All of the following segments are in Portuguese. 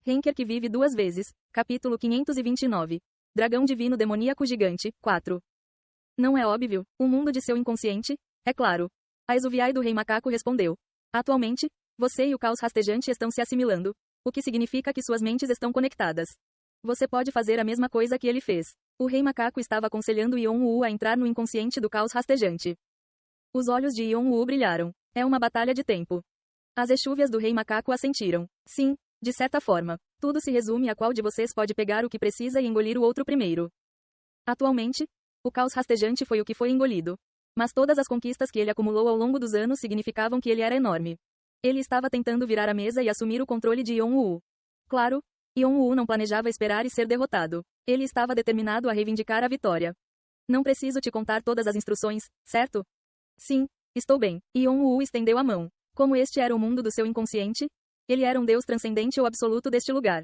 Henker que vive duas vezes. Capítulo 529. Dragão divino demoníaco gigante. 4. Não é óbvio? O mundo de seu inconsciente? É claro. A Exuviai do Rei Macaco respondeu. Atualmente, você e o caos rastejante estão se assimilando, o que significa que suas mentes estão conectadas. Você pode fazer a mesma coisa que ele fez. O Rei Macaco estava aconselhando Yon-Wu a entrar no inconsciente do caos rastejante. Os olhos de Yon-Wu brilharam. É uma batalha de tempo. As Exúvias do Rei Macaco assentiram. Sim, de certa forma. Tudo se resume a qual de vocês pode pegar o que precisa e engolir o outro primeiro. Atualmente, o caos rastejante foi o que foi engolido. Mas todas as conquistas que ele acumulou ao longo dos anos significavam que ele era enorme. Ele estava tentando virar a mesa e assumir o controle de Yon-Wu. Claro, Yon-Wu não planejava esperar e ser derrotado. Ele estava determinado a reivindicar a vitória. Não preciso te contar todas as instruções, certo? Sim, estou bem. Yon-Wu estendeu a mão. Como este era o mundo do seu inconsciente, ele era um deus transcendente ou absoluto deste lugar.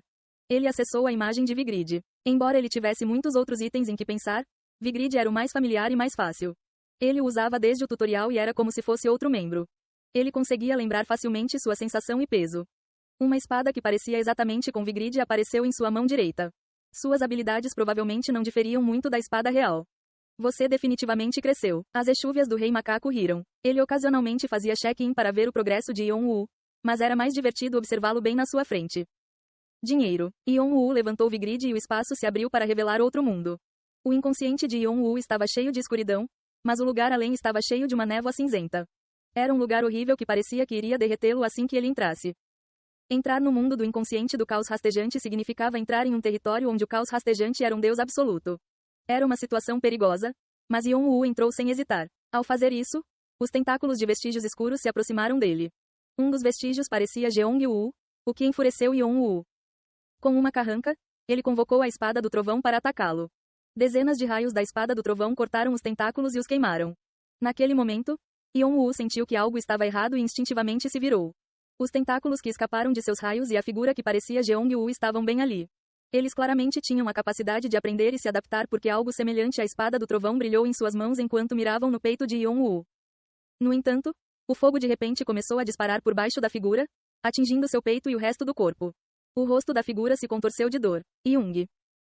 Ele acessou a imagem de Vigrid. Embora ele tivesse muitos outros itens em que pensar, Vigrid era o mais familiar e mais fácil. Ele o usava desde o tutorial e era como se fosse outro membro. Ele conseguia lembrar facilmente sua sensação e peso. Uma espada que parecia exatamente com Vigrid apareceu em sua mão direita. Suas habilidades provavelmente não diferiam muito da espada real. Você definitivamente cresceu. As Exúvias do Rei Macaco riram. Ele ocasionalmente fazia check-in para ver o progresso de Yon-Wu, mas era mais divertido observá-lo bem na sua frente. Dinheiro. Yon-Wu levantou Vigrid e o espaço se abriu para revelar outro mundo. O inconsciente de Yon-Wu estava cheio de escuridão, mas o lugar além estava cheio de uma névoa cinzenta. Era um lugar horrível que parecia que iria derretê-lo assim que ele entrasse. Entrar no mundo do inconsciente do caos rastejante significava entrar em um território onde o caos rastejante era um deus absoluto. Era uma situação perigosa, mas Yon-Wu entrou sem hesitar. Ao fazer isso, os tentáculos de vestígios escuros se aproximaram dele. Um dos vestígios parecia Jeong-Wu, o que enfureceu Yon-Wu. Com uma carranca, ele convocou a espada do trovão para atacá-lo. Dezenas de raios da espada do trovão cortaram os tentáculos e os queimaram. Naquele momento, Yon-Wu sentiu que algo estava errado e instintivamente se virou. Os tentáculos que escaparam de seus raios e a figura que parecia Jeong-Wu estavam bem ali. Eles claramente tinham a capacidade de aprender e se adaptar porque algo semelhante à espada do trovão brilhou em suas mãos enquanto miravam no peito de Yon-Wu. No entanto, o fogo de repente começou a disparar por baixo da figura, atingindo seu peito e o resto do corpo. O rosto da figura se contorceu de dor.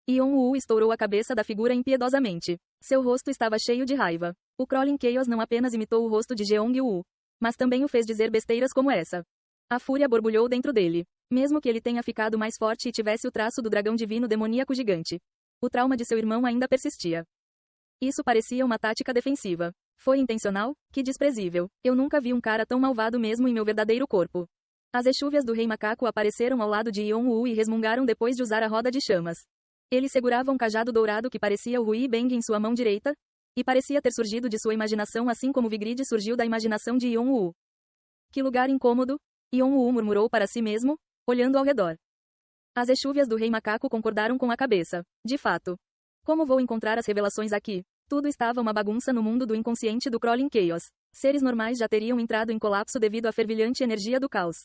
Yon-Wu estourou a cabeça da figura impiedosamente. Seu rosto estava cheio de raiva. O Crawling Chaos não apenas imitou o rosto de Jeong-Wu, mas também o fez dizer besteiras como essa. A fúria borbulhou dentro dele. Mesmo que ele tenha ficado mais forte e tivesse o traço do dragão divino demoníaco gigante, o trauma de seu irmão ainda persistia. Isso parecia uma tática defensiva. Foi intencional? Que desprezível. Eu nunca vi um cara tão malvado mesmo em meu verdadeiro corpo. As Exúvias do Rei Macaco apareceram ao lado de Yon-Wu e resmungaram depois de usar a roda de chamas. Ele segurava um cajado dourado que parecia o Hui Beng em sua mão direita, e parecia ter surgido de sua imaginação assim como Vigrid surgiu da imaginação de Yon-Wu. Que lugar incômodo, Yon-Wu murmurou para si mesmo, olhando ao redor. As Exúvias do Rei Macaco concordaram com a cabeça. De fato. Como vou encontrar as revelações aqui? Tudo estava uma bagunça no mundo do inconsciente do Crawling Chaos. Seres normais já teriam entrado em colapso devido à fervilhante energia do caos.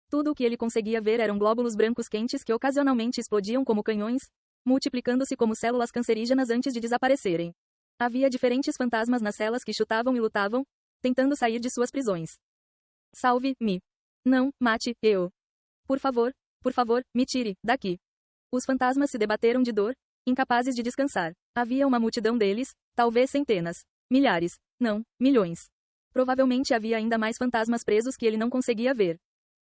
Tudo o que ele conseguia ver eram glóbulos brancos quentes que ocasionalmente explodiam como canhões, multiplicando-se como células cancerígenas antes de desaparecerem. Havia diferentes fantasmas nas celas que chutavam e lutavam, tentando sair de suas prisões. Salve-me. Não, mate, eu. Por favor, me tire daqui. Os fantasmas se debateram de dor, incapazes de descansar. Havia uma multidão deles, talvez centenas, milhares, não, milhões. Provavelmente havia ainda mais fantasmas presos que ele não conseguia ver.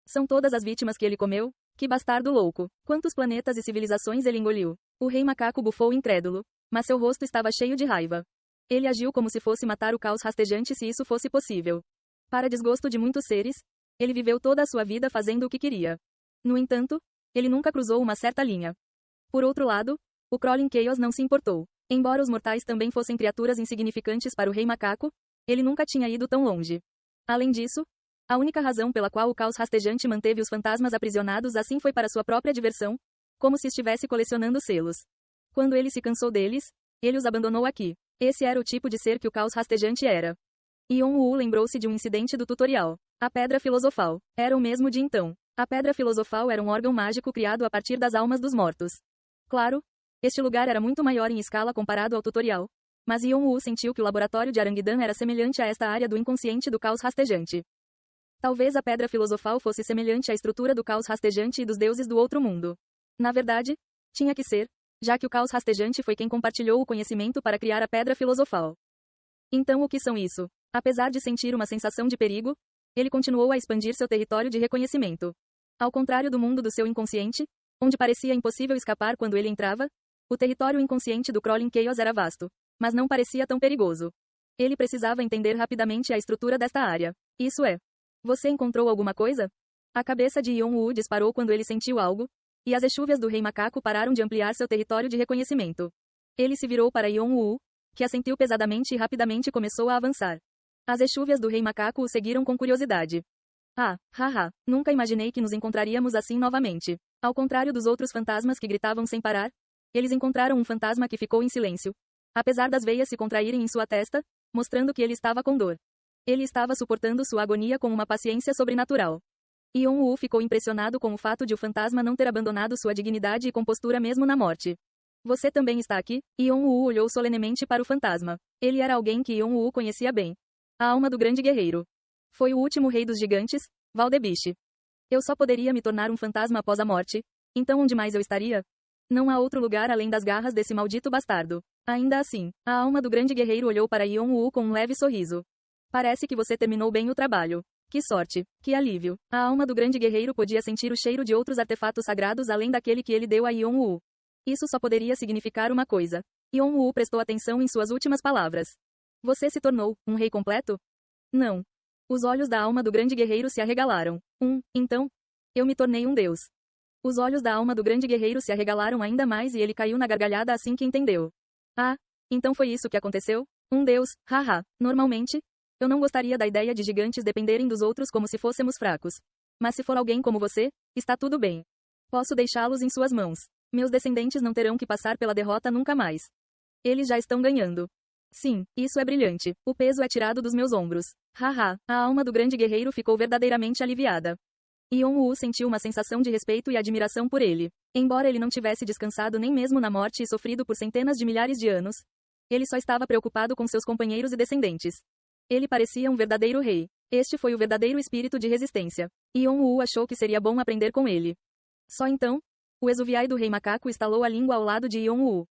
São todas as vítimas que ele comeu? Que bastardo louco. Quantos planetas e civilizações ele engoliu? O Rei Macaco bufou incrédulo, mas seu rosto estava cheio de raiva. Ele agiu como se fosse matar o caos rastejante se isso fosse possível. Para desgosto de muitos seres, ele viveu toda a sua vida fazendo o que queria. No entanto, ele nunca cruzou uma certa linha. Por outro lado, o Crawling Chaos não se importou. Embora os mortais também fossem criaturas insignificantes para o Rei Macaco, ele nunca tinha ido tão longe. Além disso, a única razão pela qual o caos rastejante manteve os fantasmas aprisionados assim foi para sua própria diversão, como se estivesse colecionando selos. Quando ele se cansou deles, ele os abandonou aqui. Esse era o tipo de ser que o caos rastejante era. Yon-Wu lembrou-se de um incidente do tutorial. A Pedra Filosofal. Era o mesmo de então. A Pedra Filosofal era um órgão mágico criado a partir das almas dos mortos. Claro, este lugar era muito maior em escala comparado ao tutorial, mas Yon-Wu sentiu que o laboratório de Aranguidan era semelhante a esta área do inconsciente do caos rastejante. Talvez a Pedra Filosofal fosse semelhante à estrutura do caos rastejante e dos deuses do outro mundo. Na verdade, tinha que ser, já que o caos rastejante foi quem compartilhou o conhecimento para criar a pedra filosofal. Então o que são isso? Apesar de sentir uma sensação de perigo, ele continuou a expandir seu território de reconhecimento. Ao contrário do mundo do seu inconsciente, onde parecia impossível escapar quando ele entrava, o território inconsciente do Crawling Chaos era vasto, mas não parecia tão perigoso. Ele precisava entender rapidamente a estrutura desta área. Isso é. Você encontrou alguma coisa? A cabeça de Yon-Woo disparou quando ele sentiu algo, e as echúvias do Rei Macaco pararam de ampliar seu território de reconhecimento. Ele se virou para Yon-Woo, que assentiu pesadamente e rapidamente começou a avançar. As echúvias do Rei Macaco o seguiram com curiosidade. Ah, haha, nunca imaginei que nos encontraríamos assim novamente. Ao contrário dos outros fantasmas que gritavam sem parar, eles encontraram um fantasma que ficou em silêncio. Apesar das veias se contraírem em sua testa, mostrando que ele estava com dor. Ele estava suportando sua agonia com uma paciência sobrenatural. Yon-Woo ficou impressionado com o fato de o fantasma não ter abandonado sua dignidade e compostura mesmo na morte. Você também está aqui? Yon-Woo olhou solenemente para o fantasma. Ele era alguém que Yon-Woo conhecia bem. A alma do grande guerreiro. Foi o último rei dos gigantes, Valdebiche. Eu só poderia me tornar um fantasma após a morte. Então onde mais eu estaria? Não há outro lugar além das garras desse maldito bastardo. Ainda assim, a alma do grande guerreiro olhou para Yon-Woo com um leve sorriso. Parece que você terminou bem o trabalho. Que sorte, que alívio. A alma do grande guerreiro podia sentir o cheiro de outros artefatos sagrados além daquele que ele deu a Yon-Woo. Isso só poderia significar uma coisa. Yon-Woo prestou atenção em suas últimas palavras. Você se tornou um rei completo? Não. Os olhos da alma do grande guerreiro se arregalaram. Então, eu me tornei um deus. Os olhos da alma do grande guerreiro se arregalaram ainda mais e ele caiu na gargalhada assim que entendeu. Ah, então foi isso que aconteceu? Um deus, haha. Normalmente, eu não gostaria da ideia de gigantes dependerem dos outros como se fôssemos fracos. Mas se for alguém como você, está tudo bem. Posso deixá-los em suas mãos. Meus descendentes não terão que passar pela derrota nunca mais. Eles já estão ganhando. Sim, isso é brilhante. O peso é tirado dos meus ombros. Haha, a alma do grande guerreiro ficou verdadeiramente aliviada. Yon-Woo sentiu uma sensação de respeito e admiração por ele. Embora ele não tivesse descansado nem mesmo na morte e sofrido por centenas de milhares de anos, ele só estava preocupado com seus companheiros e descendentes. Ele parecia um verdadeiro rei. Este foi o verdadeiro espírito de resistência. Yon-Woo achou que seria bom aprender com ele. Só então, o Exuviai do Rei Macaco estalou a língua ao lado de Yon-Woo.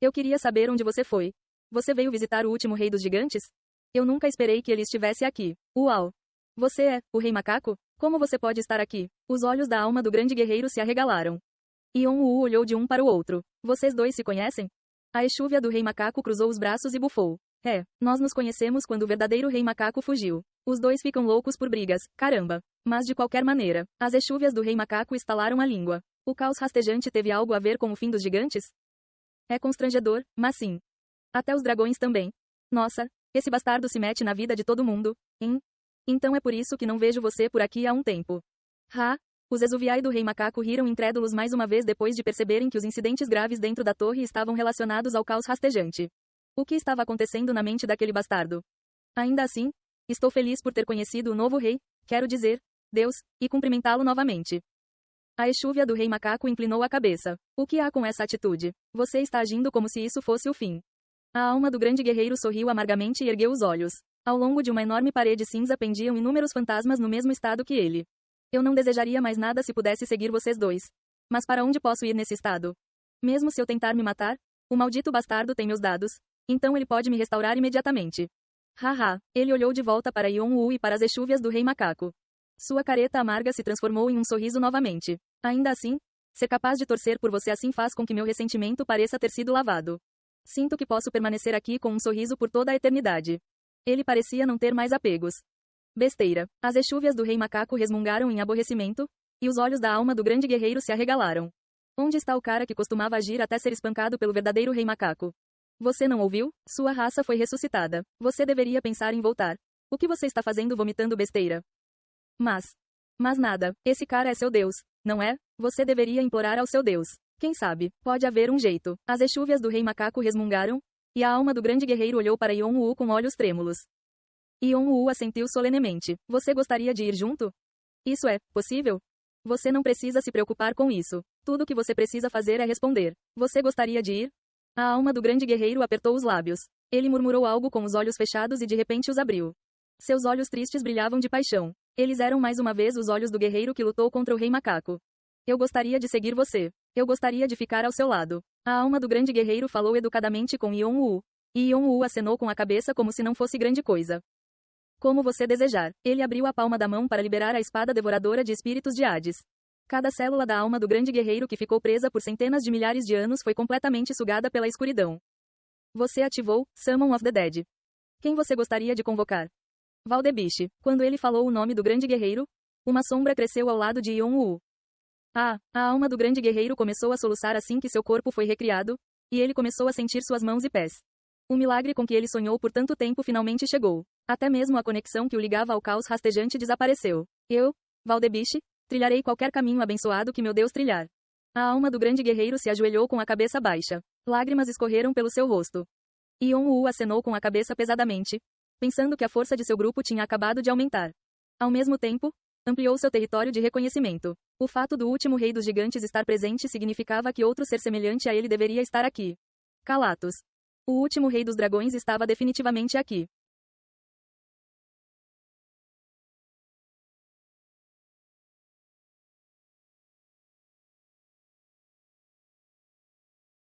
Eu queria saber onde você foi. Você veio visitar o último rei dos gigantes? Eu nunca esperei que ele estivesse aqui. Uau! Você é o Rei Macaco? Como você pode estar aqui? Os olhos da alma do grande guerreiro se arregalaram. Yon-Woo olhou de um para o outro. Vocês dois se conhecem? A echúvia do Rei Macaco cruzou os braços e bufou. Nós nos conhecemos quando o verdadeiro Rei Macaco fugiu. Os dois ficam loucos por brigas, caramba. Mas de qualquer maneira, as echúvias do Rei Macaco estalaram a língua. O caos rastejante teve algo a ver com o fim dos gigantes? É constrangedor, mas sim. Até os dragões também. Nossa, esse bastardo se mete na vida de todo mundo, hein? Então é por isso que não vejo você por aqui há um tempo. Os Exuviai do Rei Macaco riram incrédulos mais uma vez depois de perceberem que os incidentes graves dentro da torre estavam relacionados ao caos rastejante. O que estava acontecendo na mente daquele bastardo? Ainda assim, estou feliz por ter conhecido o novo rei, quero dizer, Deus, e cumprimentá-lo novamente. A echúvia do Rei Macaco inclinou a cabeça. O que há com essa atitude? Você está agindo como se isso fosse o fim. A alma do grande guerreiro sorriu amargamente e ergueu os olhos. Ao longo de uma enorme parede cinza pendiam inúmeros fantasmas no mesmo estado que ele. Eu não desejaria mais nada se pudesse seguir vocês dois. Mas para onde posso ir nesse estado? Mesmo se eu tentar me matar, o maldito bastardo tem meus dados. Então ele pode me restaurar imediatamente. Ele olhou de volta para Yon-Woo e para as echúvias do Rei Macaco. Sua careta amarga se transformou em um sorriso novamente. Ainda assim, ser capaz de torcer por você assim faz com que meu ressentimento pareça ter sido lavado. Sinto que posso permanecer aqui com um sorriso por toda a eternidade. Ele parecia não ter mais apegos. Besteira. As echúvias do Rei Macaco resmungaram em aborrecimento, e os olhos da alma do grande guerreiro se arregalaram. Onde está o cara que costumava agir até ser espancado pelo verdadeiro Rei Macaco? Você não ouviu? Sua raça foi ressuscitada. Você deveria pensar em voltar. O que você está fazendo vomitando besteira? Mas nada. Esse cara é seu Deus, não é? Você deveria implorar ao seu Deus. Quem sabe, pode haver um jeito. As echúvias do Rei Macaco resmungaram, e a alma do grande guerreiro olhou para Yon-Woo com olhos trêmulos. Yon-Woo assentiu solenemente. Você gostaria de ir junto? Isso é possível? Você não precisa se preocupar com isso. Tudo que você precisa fazer é responder. Você gostaria de ir? A alma do grande guerreiro apertou os lábios. Ele murmurou algo com os olhos fechados e de repente os abriu. Seus olhos tristes brilhavam de paixão. Eles eram mais uma vez os olhos do guerreiro que lutou contra o Rei Macaco. Eu gostaria de seguir você. Eu gostaria de ficar ao seu lado. A alma do grande guerreiro falou educadamente com Yon-Woo. E Yon-Woo acenou com a cabeça como se não fosse grande coisa. Como você desejar. Ele abriu a palma da mão para liberar a espada devoradora de espíritos de Hades. Cada célula da alma do grande guerreiro que ficou presa por centenas de milhares de anos foi completamente sugada pela escuridão. Você ativou Summon of the Dead. Quem você gostaria de convocar? Valdebiche. Quando ele falou o nome do grande guerreiro, uma sombra cresceu ao lado de Yon-Woo. A alma do grande guerreiro começou a soluçar assim que seu corpo foi recriado, e ele começou a sentir suas mãos e pés. O milagre com que ele sonhou por tanto tempo finalmente chegou. Até mesmo a conexão que o ligava ao caos rastejante desapareceu. Eu, Valdebiche, trilharei qualquer caminho abençoado que meu Deus trilhar. A alma do grande guerreiro se ajoelhou com a cabeça baixa. Lágrimas escorreram pelo seu rosto. Yon-Woo acenou com a cabeça pesadamente, pensando que a força de seu grupo tinha acabado de aumentar. Ao mesmo tempo, ampliou seu território de reconhecimento. O fato do último rei dos gigantes estar presente significava que outro ser semelhante a ele deveria estar aqui. Calatos. O último rei dos dragões estava definitivamente aqui.